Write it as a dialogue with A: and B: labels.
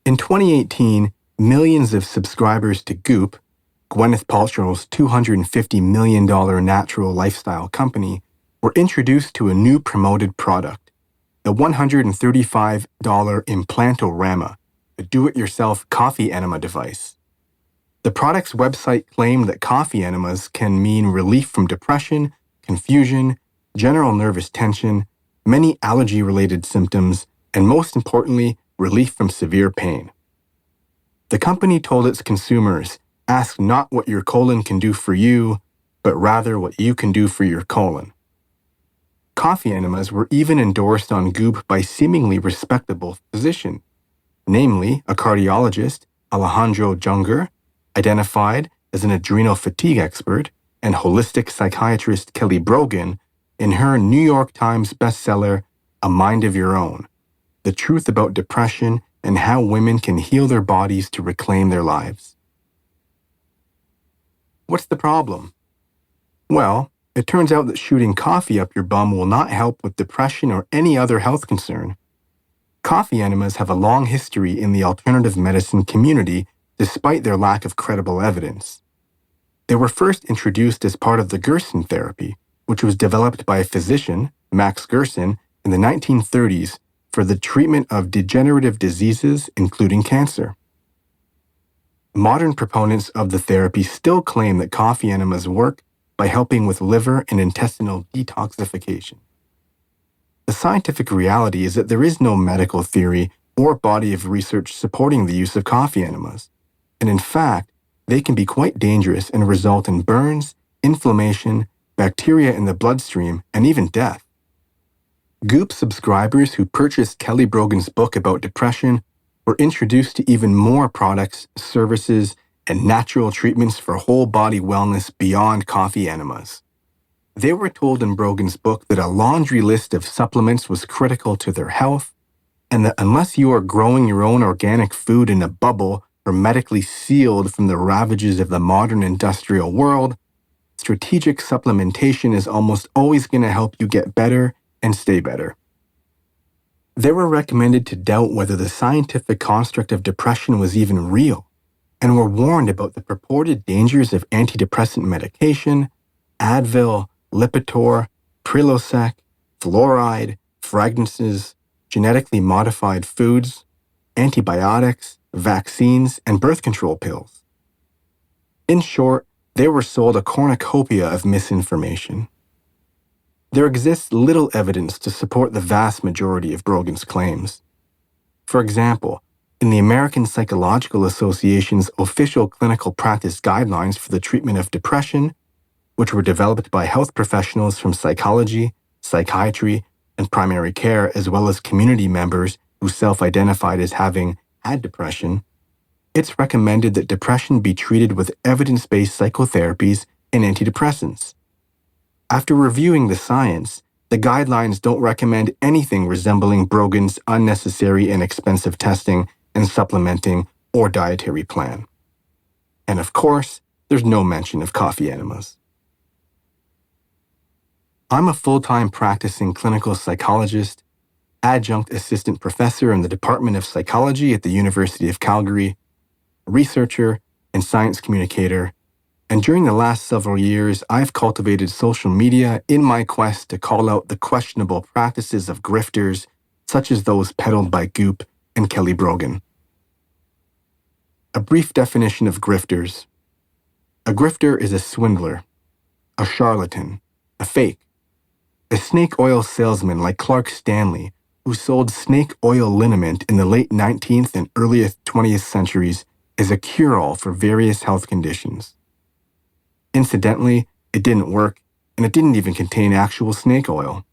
A: In 2018, millions of subscribers to Goop, Gwyneth Paltrow's $250 million natural lifestyle company, were introduced to a new promoted product, the $135 Implantorama, a do-it-yourself coffee enema device. The product's website claimed that coffee enemas can mean relief from depression, confusion, general nervous tension, many allergy-related symptoms, and most importantly, relief from severe pain. The company told its consumers, ask not what your colon can do for you, but rather what you can do for your colon. Coffee enemas were even endorsed on Goop by seemingly respectable physicians, namely a cardiologist, Alejandro Junger, identified as an adrenal fatigue expert, and holistic psychiatrist Kelly Brogan in her New York Times bestseller, A Mind of Your Own, The Truth About Depression and How Women Can Heal Their Bodies to Reclaim Their Lives. What's the problem? Well, it turns out that shooting coffee up your bum will not help with depression or any other health concern. Coffee enemas have a long history in the alternative medicine community despite their lack of credible evidence. They were first introduced as part of the Gerson therapy, which was developed by a physician, Max Gerson, in the 1930s for the treatment of degenerative diseases, including cancer. Modern proponents of the therapy still claim that coffee enemas work by helping with liver and intestinal detoxification. The scientific reality is that there is no medical theory or body of research supporting the use of coffee enemas, and in fact, they can be quite dangerous and result in burns, inflammation, bacteria in the bloodstream, and even death. Goop subscribers who purchased Kelly Brogan's book about depression were introduced to even more products, services, and natural treatments for whole-body wellness beyond coffee enemas. They were told in Brogan's book that a laundry list of supplements was critical to their health, and that unless you are growing your own organic food in a bubble hermetically sealed from the ravages of the modern industrial world, strategic supplementation is almost always going to help you get better and stay better. They were recommended to doubt whether the scientific construct of depression was even real, and were warned about the purported dangers of antidepressant medication, Advil, Lipitor, Prilosec, fluoride, fragrances, genetically modified foods, antibiotics, vaccines, and birth control pills. In short, they were sold a cornucopia of misinformation. There exists little evidence to support the vast majority of Brogan's claims. For example, in the American Psychological Association's official clinical practice guidelines for the treatment of depression, which were developed by health professionals from psychology, psychiatry, and primary care, as well as community members who self-identified as having had depression, it's recommended that depression be treated with evidence-based psychotherapies and antidepressants. After reviewing the science, the guidelines don't recommend anything resembling Brogan's unnecessary and expensive testing and supplementing or dietary plan. And of course, there's no mention of coffee enemas. I'm a full-time practicing clinical psychologist, adjunct assistant professor in the Department of Psychology at the University of Calgary, researcher and science communicator, and during the last several years, I've cultivated social media in my quest to call out the questionable practices of grifters, such as those peddled by Goop and Kelly Brogan. A brief definition of grifters. A grifter is a swindler, a charlatan, a fake, a snake oil salesman like Clark Stanley, who sold snake oil liniment in the late 19th and early 20th centuries as a cure-all for various health conditions. Incidentally, it didn't work, and it didn't even contain actual snake oil.